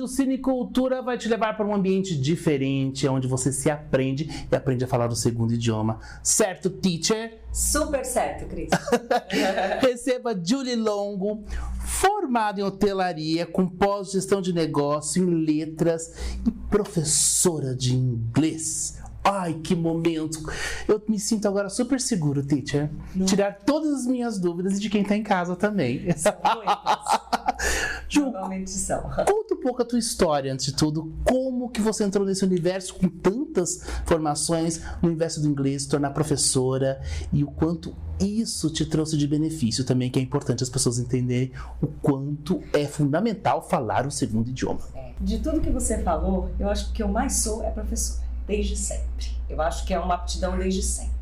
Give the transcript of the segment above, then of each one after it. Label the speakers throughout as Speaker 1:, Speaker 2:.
Speaker 1: o Cinecultura vai te levar para um ambiente diferente, onde você se aprende e aprende a falar o segundo idioma. Certo, teacher?
Speaker 2: Super certo, Cris.
Speaker 1: Receba Julie Longo, formada em hotelaria, com pós-gestão de negócio em letras e professora de inglês. Ai, que momento! Eu me sinto agora super seguro, teacher. Tirar todas as minhas dúvidas e de quem está em casa também.
Speaker 2: São muitas.
Speaker 1: Ju,
Speaker 2: Normalmente são.
Speaker 1: conta um pouco a tua história, antes de tudo. Como que você entrou nesse universo com tantas formações, no universo do inglês, se tornar professora, e o quanto isso te trouxe de benefício também, que é importante as pessoas entenderem o quanto é fundamental falar o segundo idioma.
Speaker 2: De tudo que você falou, eu acho que o que eu mais sou é professora, desde sempre. Eu acho que é uma aptidão desde sempre.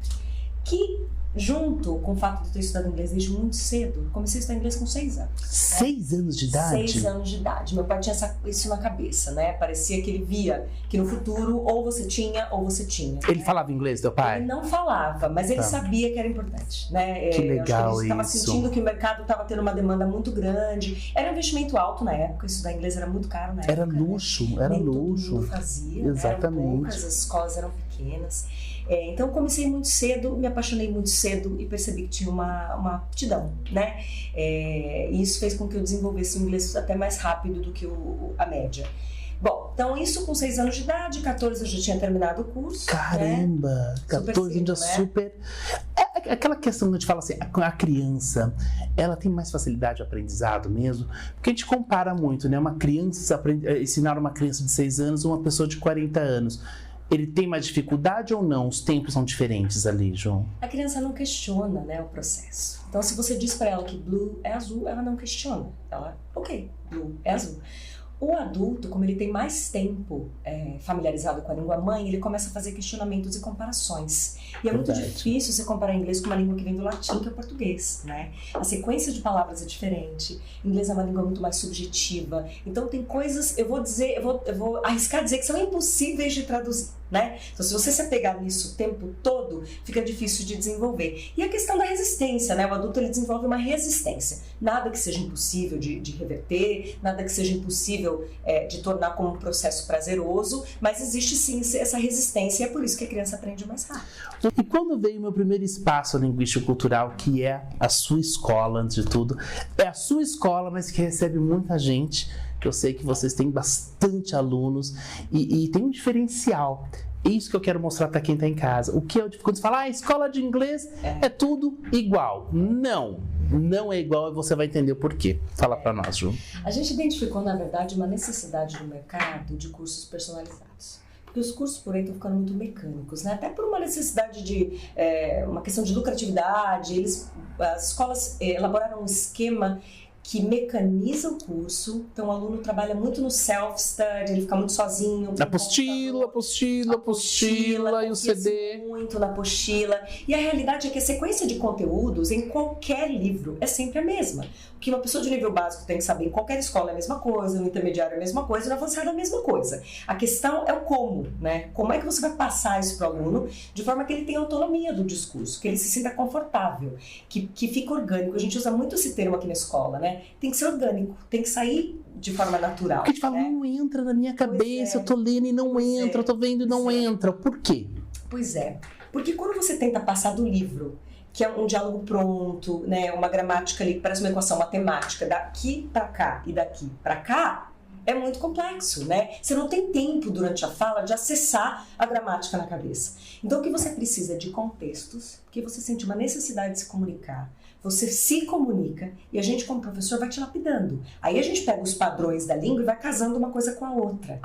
Speaker 2: Que, junto com o fato de eu ter estudado inglês desde muito cedo, comecei a estudar inglês com 6 anos.
Speaker 1: 6 anos de idade?
Speaker 2: 6 anos de idade. Meu pai tinha isso na cabeça, né? Parecia que ele via que no futuro ou você tinha ou você tinha.
Speaker 1: Ele falava inglês, teu pai?
Speaker 2: Ele não falava, mas ele sabia que era importante, né?
Speaker 1: Que legal
Speaker 2: acho que ele estava
Speaker 1: isso.
Speaker 2: sentindo que o mercado estava tendo uma demanda muito grande. Era um investimento alto na época, estudar inglês era muito caro na época.
Speaker 1: Era luxo,
Speaker 2: né?
Speaker 1: era
Speaker 2: Nem
Speaker 1: luxo.
Speaker 2: todo mundo fazia,
Speaker 1: Exatamente.
Speaker 2: Eram poucas, as escolas eram pequenas. Então comecei muito cedo, me apaixonei muito cedo e percebi que tinha uma aptidão, né? E isso fez com que eu desenvolvesse o inglês até mais rápido do que a média. Bom, então isso com 6 anos de idade, 14 eu já tinha terminado o curso.
Speaker 1: Caramba,
Speaker 2: né?
Speaker 1: 14 anos
Speaker 2: né?
Speaker 1: super... É aquela questão que a gente fala assim, a criança, ela tem mais facilidade de aprendizado mesmo, porque a gente compara muito, né? Uma criança, ensinar uma criança de 6 anos uma pessoa de 40 anos. Ele tem mais dificuldade ou não? Os tempos são diferentes ali, João?
Speaker 2: A criança não questiona, né, o processo. Então, se você diz para ela que blue é azul, ela não questiona. Ela, ok, blue é azul. O adulto, como ele tem mais tempo familiarizado com a língua mãe, ele começa a fazer questionamentos e comparações. E é muito difícil você comparar inglês com uma língua que vem do latim, que é o português, né? A sequência de palavras é diferente. Inglês é uma língua muito mais subjetiva. Então tem coisas, eu vou arriscar dizer que são impossíveis de traduzir, né? Então se você se apegar nisso o tempo todo, fica difícil de desenvolver. E a questão da resistência, né? O adulto ele desenvolve uma resistência. Nada que seja impossível de reverter, nada que seja impossível de tornar como um processo prazeroso, mas existe sim essa resistência e é por isso que a criança aprende mais rápido.
Speaker 1: E quando veio o meu primeiro espaço linguístico-cultural, que é a sua escola, antes de tudo, é a sua escola, mas que recebe muita gente, que eu sei que vocês têm bastante alunos e tem um diferencial. É isso que eu quero mostrar para quem está em casa. O que é quando você fala, escola de inglês é tudo igual. Não é igual e você vai entender o porquê. Fala para nós, Ju.
Speaker 2: A gente identificou, na verdade, uma necessidade no mercado de cursos personalizados. Porque os cursos, porém, estão ficando muito mecânicos, né? Até por uma necessidade de uma questão de lucratividade. As escolas elaboraram um esquema que mecaniza o curso, então o aluno trabalha muito no self-study, ele fica muito sozinho.
Speaker 1: Apostila e o CD.
Speaker 2: Muito na apostila. E a realidade é que a sequência de conteúdos em qualquer livro é sempre a mesma. O que uma pessoa de nível básico tem que saber em qualquer escola é a mesma coisa, no intermediário é a mesma coisa, no avançado é a mesma coisa. A questão é o como, né? Como é que você vai passar isso para o aluno de forma que ele tenha autonomia do discurso, que ele se sinta confortável, que fique orgânico. A gente usa muito esse termo aqui na escola, né? Tem que ser orgânico, tem que sair de forma natural.
Speaker 1: Porque a gente fala, não entra na minha cabeça, eu tô lendo e não entra, eu tô vendo e não entra. Por quê?
Speaker 2: Pois é, porque quando você tenta passar do livro, que é um diálogo pronto, né, uma gramática ali, parece uma equação matemática, daqui para cá e daqui para cá, é muito complexo, né? Você não tem tempo durante a fala de acessar a gramática na cabeça. Então o que você precisa é de contextos, porque você sente uma necessidade de se comunicar, você se comunica e a gente como professor vai te lapidando. Aí a gente pega os padrões da língua e vai casando uma coisa com a outra.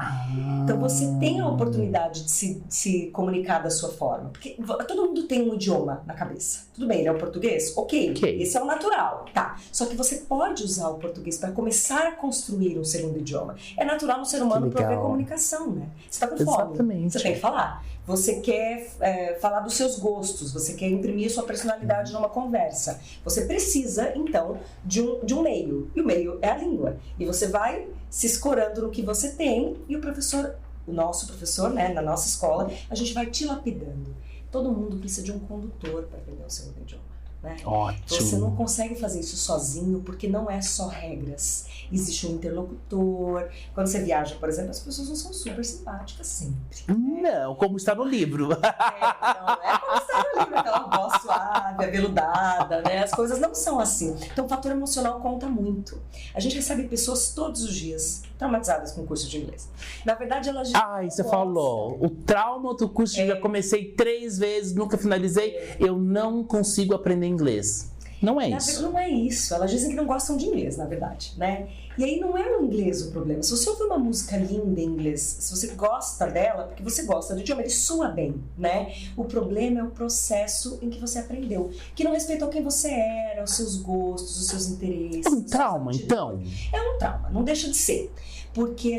Speaker 2: Então você tem a oportunidade de se comunicar da sua forma. Porque todo mundo tem um idioma na cabeça. Tudo bem, ele é o português? Ok. Esse é o natural. Tá. Só que você pode usar o português para começar a construir um segundo idioma. É natural no ser humano prover comunicação, né? Você está com fome.
Speaker 1: Exatamente.
Speaker 2: Você tem que falar. Você quer falar dos seus gostos, você quer imprimir sua personalidade numa conversa. Você precisa, então, de um meio. E o meio é a língua. E você vai se escorando no que você tem e o professor, o nosso professor, né, na nossa escola, a gente vai te lapidando. Todo mundo precisa de um condutor para aprender o segundo idioma. Né?
Speaker 1: Ótimo.
Speaker 2: Você não consegue fazer isso sozinho porque não é só regras. Existe um interlocutor. Quando você viaja, por exemplo, as pessoas não são super simpáticas sempre.
Speaker 1: Não, como está no livro.
Speaker 2: Não é como está no livro, aquela voz suave, aveludada, né? As coisas não são assim. Então o fator emocional conta muito. A gente recebe pessoas todos os dias traumatizadas com o curso de inglês. Na verdade, elas já
Speaker 1: Você falou, o trauma do curso, já comecei 3 vezes, nunca finalizei, eu não consigo aprender inglês. Não é isso.
Speaker 2: Não é isso. Elas dizem que não gostam de inglês, na verdade, né? E aí não é o inglês o problema. Se você ouvir uma música linda em inglês, se você gosta dela, porque você gosta do idioma, ele soa bem, né? O problema é o processo em que você aprendeu, que não respeitou quem você era, os seus gostos, os seus interesses.
Speaker 1: É um trauma, então?
Speaker 2: É um trauma, não deixa de ser. Porque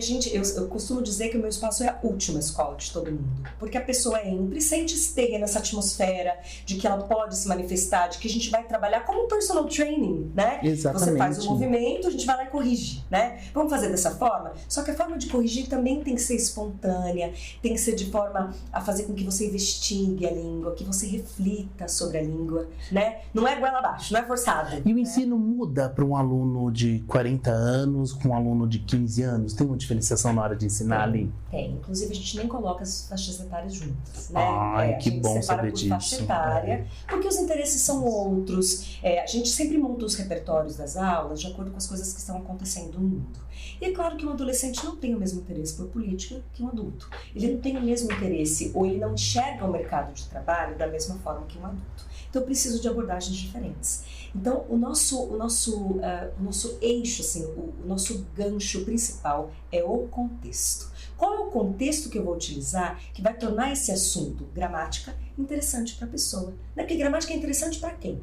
Speaker 2: eu costumo dizer que o meu espaço é a última escola de todo mundo. Porque a pessoa entra e sente esteia nessa atmosfera de que ela pode se manifestar, de que a gente vai trabalhar como um personal training, né?
Speaker 1: Exatamente.
Speaker 2: Você faz o movimento, a gente vai lá e corrige, né? Vamos fazer dessa forma? Só que a forma de corrigir também tem que ser espontânea, tem que ser de forma a fazer com que você investigue a língua, que você reflita sobre a língua, né? Não é goela abaixo, não é forçado.
Speaker 1: E o ensino muda para um aluno de 40 anos com um aluno de 15 anos? Tem uma diferenciação na hora de ensinar ali?
Speaker 2: Tem. Inclusive, a gente nem coloca as faixas etárias juntas, né?
Speaker 1: Ai, que bom saber disso.
Speaker 2: Faixa etária, porque os interesses são outros. A gente sempre monta os repertórios das aulas de acordo com as coisas que estão acontecendo no mundo. E é claro que um adolescente não tem o mesmo interesse por política que um adulto. Ele não tem o mesmo interesse, ou ele não enxerga o mercado de trabalho da mesma forma que um adulto. Então, eu preciso de abordagens diferentes. Então, o nosso eixo, assim, o nosso gancho principal é o contexto. Qual é o contexto que eu vou utilizar que vai tornar esse assunto, gramática, interessante para a pessoa? Né? Porque gramática é interessante para quem?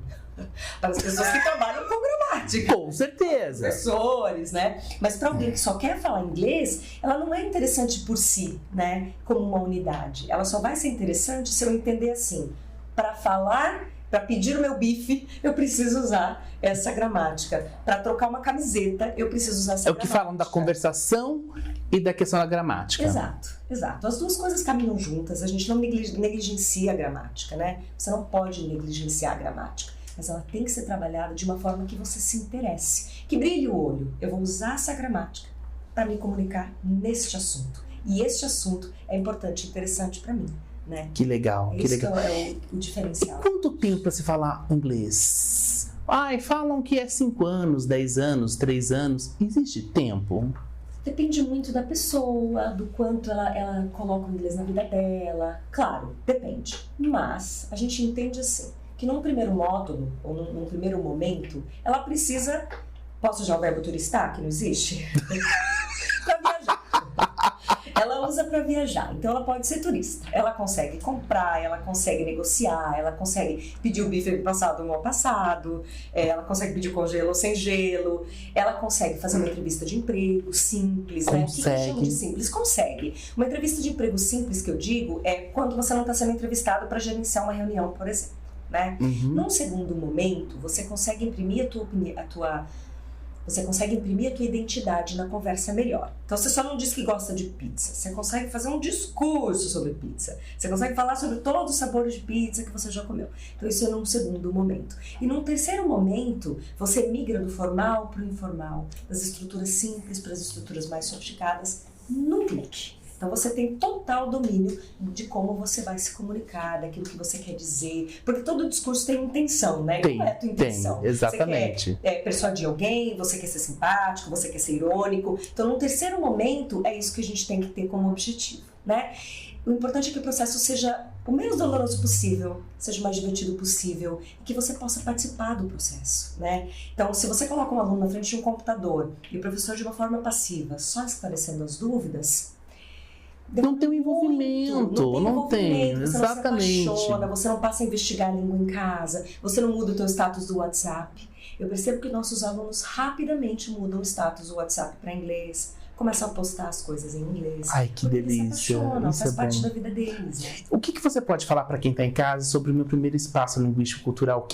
Speaker 2: Para as pessoas que trabalham com gramática.
Speaker 1: Com certeza.
Speaker 2: Professores, né? Mas para alguém que só quer falar inglês, ela não é interessante por si, né? Como uma unidade. Ela só vai ser interessante se eu entender assim, para falar... Para pedir o meu bife, eu preciso usar essa gramática. Para trocar uma camiseta, eu preciso usar essa gramática.
Speaker 1: É o que falam da conversação e da questão da gramática.
Speaker 2: Exato, exato. As duas coisas caminham juntas. A gente não negligencia a gramática, né? Você não pode negligenciar a gramática. Mas ela tem que ser trabalhada de uma forma que você se interesse. Que brilhe o olho. Eu vou usar essa gramática para me comunicar neste assunto. E este assunto é importante e interessante para mim. Né?
Speaker 1: Que legal, que legal.
Speaker 2: Isso é o diferencial.
Speaker 1: E quanto tempo para se falar inglês? Falam que é 5 anos, 10 anos, 3 anos. Existe tempo?
Speaker 2: Depende muito da pessoa, do quanto ela coloca o inglês na vida dela. Claro, depende. Mas a gente entende assim, que num primeiro módulo, ou num primeiro momento, ela precisa... Posso usar o verbo turistar, que não existe? Para viajar. Ela usa para viajar, então ela pode ser turista. Ela consegue comprar, ela consegue negociar, ela consegue pedir o bife passado ou mal passado, ela consegue pedir com gelo ou sem gelo, ela consegue fazer uma entrevista de emprego simples, né? O que eu chamo de simples? Consegue. Uma entrevista de emprego simples que eu digo é quando você não está sendo entrevistado para gerenciar uma reunião, por exemplo, né? Num segundo momento, você consegue imprimir Você consegue imprimir a tua identidade na conversa melhor. Então, você só não diz que gosta de pizza. Você consegue fazer um discurso sobre pizza. Você consegue falar sobre todos os sabores de pizza que você já comeu. Então, isso é num segundo momento. E num terceiro momento, você migra do formal para o informal. Das estruturas simples para as estruturas mais sofisticadas, num clique. Então, você tem total domínio de como você vai se comunicar, daquilo que você quer dizer. Porque todo discurso tem intenção, né?
Speaker 1: Tem,
Speaker 2: qual é a tua intenção?
Speaker 1: Tem, exatamente.
Speaker 2: Você quer persuadir alguém, você quer ser simpático, você quer ser irônico. Então, no terceiro momento, é isso que a gente tem que ter como objetivo, né? O importante é que o processo seja o menos doloroso possível, seja o mais divertido possível e que você possa participar do processo, né? Então, se você coloca um aluno na frente de um computador e o professor de uma forma passiva, só esclarecendo as dúvidas...
Speaker 1: Não tem um envolvimento, não tem, exatamente.
Speaker 2: Você não se apaixona, você não passa a investigar a língua em casa, você não muda o teu status do WhatsApp. Eu percebo que nossos alunos rapidamente mudam o status do WhatsApp para inglês, começam a postar as coisas em inglês.
Speaker 1: Ai, que delícia.
Speaker 2: Se apaixonam,
Speaker 1: isso
Speaker 2: faz
Speaker 1: é
Speaker 2: parte
Speaker 1: bom.
Speaker 2: da vida deles. Né?
Speaker 1: O que você pode falar para quem está em casa sobre o meu primeiro espaço linguístico-cultural?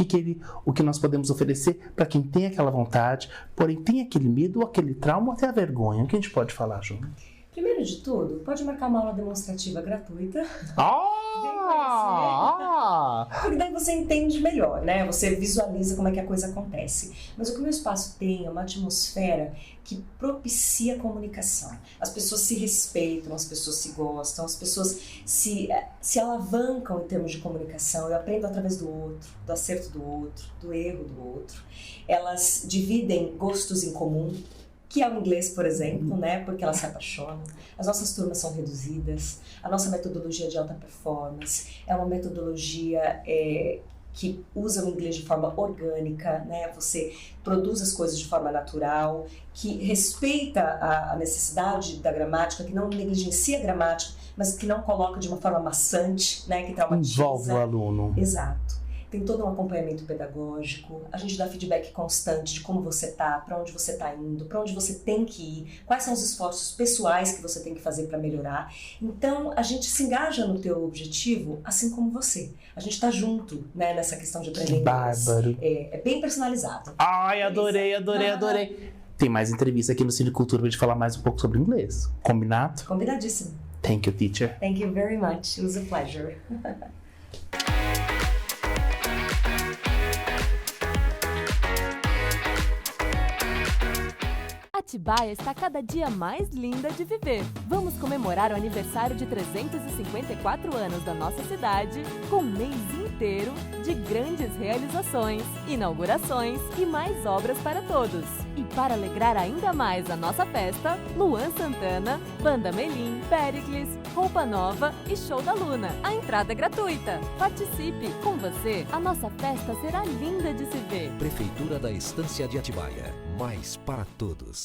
Speaker 1: O que nós podemos oferecer para quem tem aquela vontade, porém tem aquele medo, ou aquele trauma, ou até a vergonha? O que a gente pode falar, Ju?
Speaker 2: Primeiro de tudo, pode marcar uma aula demonstrativa gratuita. Porque daí você entende melhor, né? Você visualiza como é que a coisa acontece. Mas o que o meu espaço tem é uma atmosfera que propicia a comunicação. As pessoas se respeitam, as pessoas se gostam, as pessoas se alavancam em termos de comunicação. Eu aprendo através do outro, do acerto do outro, do erro do outro. Elas dividem gostos em comum, que é o inglês, por exemplo, né? Porque elas se apaixonam. As nossas turmas são reduzidas. A nossa metodologia de alta performance é uma metodologia que usa o inglês de forma orgânica, né? Você produz as coisas de forma natural, que respeita a necessidade da gramática, que não negligencia a gramática, mas que não coloca de uma forma maçante, né? Que traumatiza.
Speaker 1: Envolve o aluno.
Speaker 2: Exato. Tem todo um acompanhamento pedagógico, a gente dá feedback constante de como você tá, para onde você tá indo, para onde você tem que ir, quais são os esforços pessoais que você tem que fazer para melhorar. Então, a gente se engaja no teu objetivo, assim como você. A gente tá junto, né, nessa questão de aprender inglês.
Speaker 1: Bárbaro.
Speaker 2: É bem personalizado.
Speaker 1: Ai, adorei. Tem mais entrevista aqui no Cine Cultura pra gente falar mais um pouco sobre inglês. Combinado?
Speaker 2: Combinadíssimo.
Speaker 1: Thank you, teacher.
Speaker 2: Thank you very much. It was a pleasure.
Speaker 3: Atibaia está cada dia mais linda de viver. Vamos comemorar o aniversário de 354 anos da nossa cidade com um mês inteiro de grandes realizações, inaugurações e mais obras para todos. E para alegrar ainda mais a nossa festa, Luan Santana, Banda Melim, Péricles, Roupa Nova e Show da Luna. A entrada é gratuita. Participe! Com você, a nossa festa será linda de se ver.
Speaker 4: Prefeitura da Estância de Atibaia. Mais para todos.